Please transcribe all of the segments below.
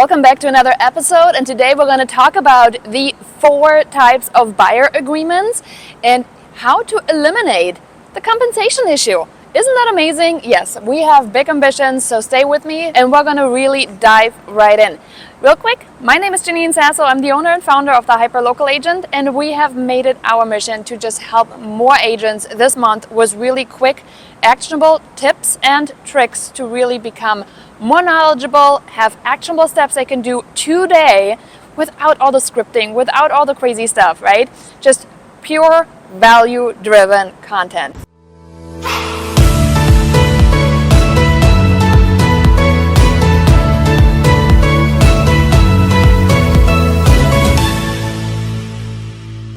Welcome back to another episode, and today we're going to talk about the 4 types of buyer agreements and how to eliminate the compensation issue. Isn't that amazing? Yes, we have big ambitions, so stay with me and we're going to really dive right in. Real quick, my name is Janine Sasso. I'm the owner and founder of the Hyperlocal Agent, and we have made it our mission to just help more agents this month with really quick, actionable tips and tricks to really become more knowledgeable, have actionable steps they can do today without all the scripting, without all the crazy stuff, right? Just pure value-driven content.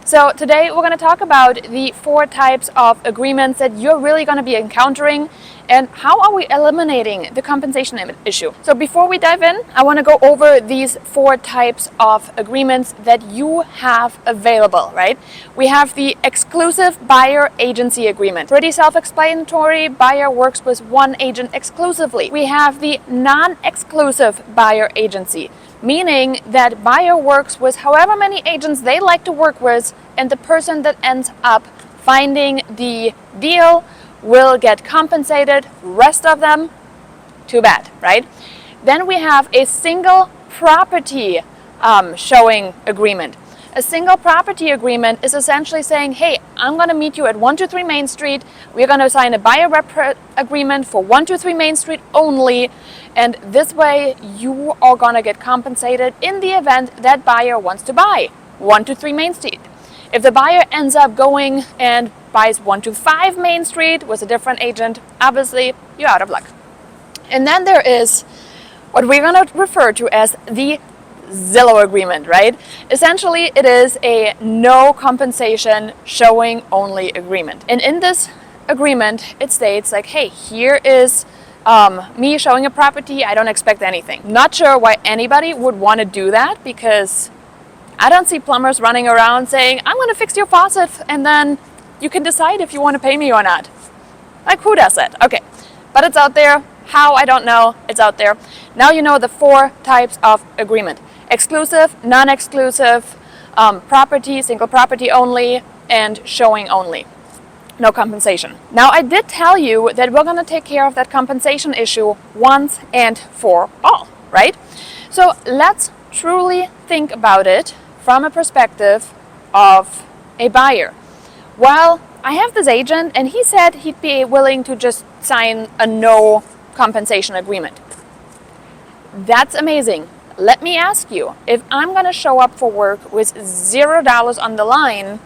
So today we're going to talk about the 4 types of agreements that you're really going to be encountering and how are we eliminating the compensation issue. So before we dive in, I want to go over these 4 types of agreements that you have available, right? We have the exclusive buyer agency agreement. Pretty self-explanatory. Buyer works with one agent exclusively. We have the non-exclusive buyer agency, meaning that buyer works with however many agents they like to work with, and the person that ends up finding the deal will get compensated. Rest of them, too bad, right? Then we have a single property showing agreement. A single property agreement is essentially saying, hey, I'm going to meet you at 123 Main Street. We're going to sign a buyer rep agreement for 123 Main Street only. And this way you are going to get compensated in the event that buyer wants to buy 123 Main Street. If the buyer ends up going and buys 125 Main Street with a different agent, obviously you're out of luck. And then there is what we're going to refer to as the Zillow agreement, right? Essentially, it is a no compensation showing only agreement. And in this agreement, it states like, hey, here is me showing a property. I don't expect anything. Not sure why anybody would want to do that, because I don't see plumbers running around saying, I'm going to fix your faucet and then you can decide if you want to pay me or not. Like, who does that? Okay, but it's out there. How? I don't know. It's out there. Now you know the 4 types of agreement. Exclusive, non-exclusive, property, single property only, and showing only. No compensation. Now I did tell you that we're going to take care of that compensation issue once and for all, right? So let's truly think about it from a perspective of a buyer. Well, I have this agent and he said he'd be willing to just sign a no compensation agreement. That's amazing. Let me ask you, if I'm going to show up for work with $0 on the line,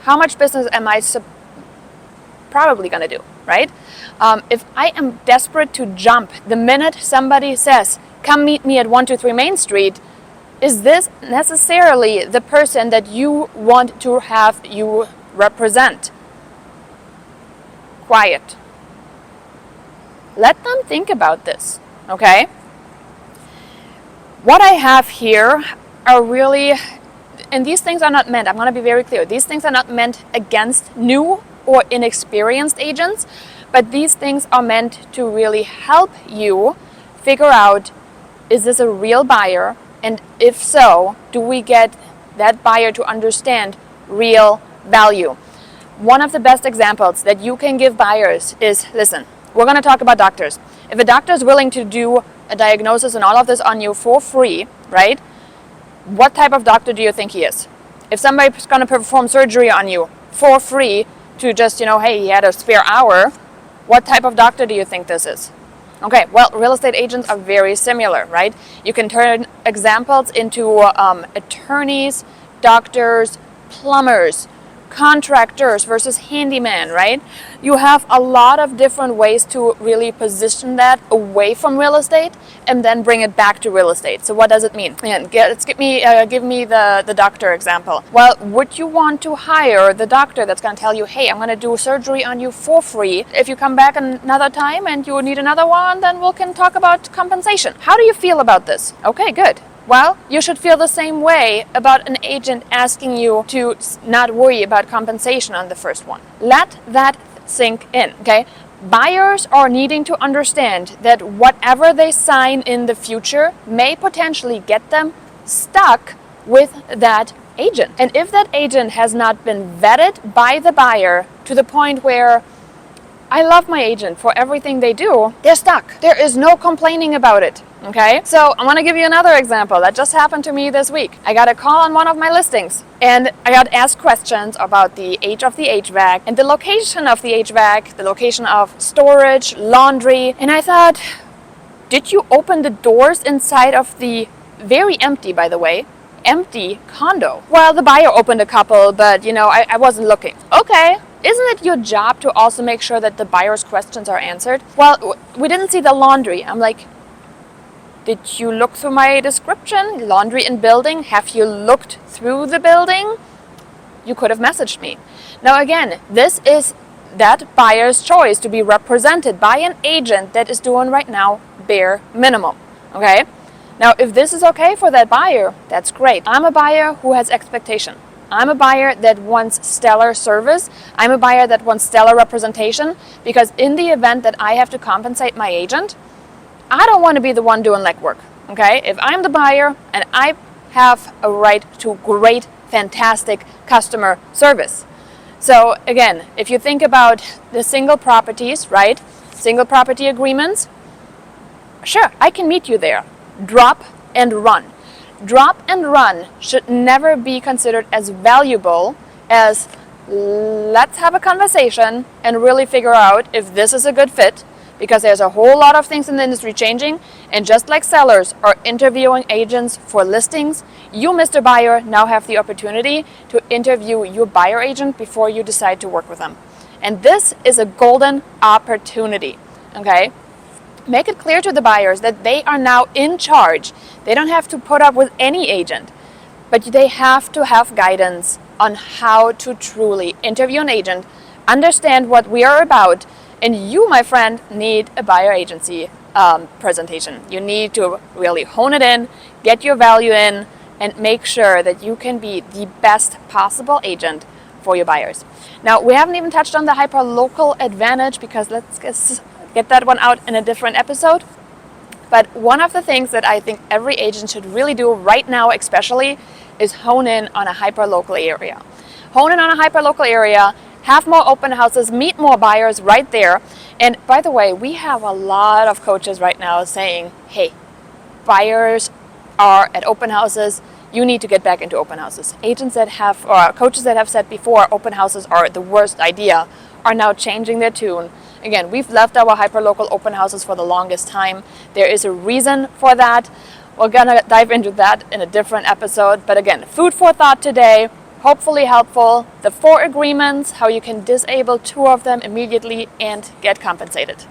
how much business am I probably going to do, right? If I am desperate to jump the minute somebody says, come meet me at 123 Main Street, is this necessarily the person that you want to have you represent? Quiet. Let them think about this, okay? What I have here are really, and these things are not meant, I'm going to be very clear, these things are not meant against new or inexperienced agents, but these things are meant to really help you figure out, is this a real buyer? And if so, do we get that buyer to understand real value? One of the best examples that you can give buyers is, listen, we're going to talk about doctors. If a doctor is willing to do a diagnosis and all of this on you for free, right? What type of doctor do you think he is? If somebody's going to perform surgery on you for free to just, hey, he had a spare hour, what type of doctor do you think this is? Okay, well, real estate agents are very similar, right? You can turn examples into attorneys, doctors, plumbers, contractors versus handyman, right? You have a lot of different ways to really position that away from real estate and then bring it back to real estate. So what does it mean? And give me the doctor example. Well, would you want to hire the doctor that's going to tell you, hey, I'm going to do surgery on you for free. If you come back another time and you need another one, then we can talk about compensation. How do you feel about this? Okay, good. Well, you should feel the same way about an agent asking you to not worry about compensation on the first one. Let that sink in, okay? Buyers are needing to understand that whatever they sign in the future may potentially get them stuck with that agent. And if that agent has not been vetted by the buyer to the point where I love my agent for everything they do, they're stuck. There is no complaining about it. Okay, so I want to give you another example that just happened to me this week. I got a call on one of my listings and I got asked questions about the age of the HVAC and the location of the HVAC, the location of storage, laundry. And I thought, did you open the doors inside of the very empty, by the way, empty condo? Well, the buyer opened a couple, but I wasn't looking. Okay. Isn't it your job to also make sure that the buyer's questions are answered? Well, we didn't see the laundry. I'm like, did you look through my description? Laundry and building. Have you looked through the building? You could have messaged me. Now again, this is that buyer's choice to be represented by an agent that is doing right now bare minimum. Okay? Now if this is okay for that buyer, that's great. I'm a buyer who has expectation. I'm a buyer that wants stellar service. I'm a buyer that wants stellar representation, because in the event that I have to compensate my agent, I don't want to be the one doing legwork, okay? If I'm the buyer and I have a right to great, fantastic customer service. So again, if you think about the single properties, right? Single property agreements, sure, I can meet you there. Drop and run. Drop and run should never be considered as valuable as let's have a conversation and really figure out if this is a good fit, because there's a whole lot of things in the industry changing, and just like sellers are interviewing agents for listings, you, Mr. Buyer, now have the opportunity to interview your buyer agent before you decide to work with them. And this is a golden opportunity, okay? Make it clear to the buyers that they are now in charge. They don't have to put up with any agent, but they have to have guidance on how to truly interview an agent, understand what we are about, and you, my friend, need a buyer agency presentation. You need to really hone it in, get your value in, and make sure that you can be the best possible agent for your buyers. Now, we haven't even touched on the hyperlocal advantage, because let's get that one out in a different episode. But one of the things that I think every agent should really do right now especially is hone in on a hyperlocal area. Hone in on a hyperlocal area, have more open houses, meet more buyers right there. And by the way, we have a lot of coaches right now saying, hey, buyers are at open houses, you need to get back into open houses. Agents that have, or coaches that have said before open houses are the worst idea, are now changing their tune. Again, we've left our hyperlocal open houses for the longest time. There is a reason for that. We're gonna dive into that in a different episode. But again, food for thought today, hopefully helpful. The 4 agreements, how you can disable 2 of them immediately and get compensated.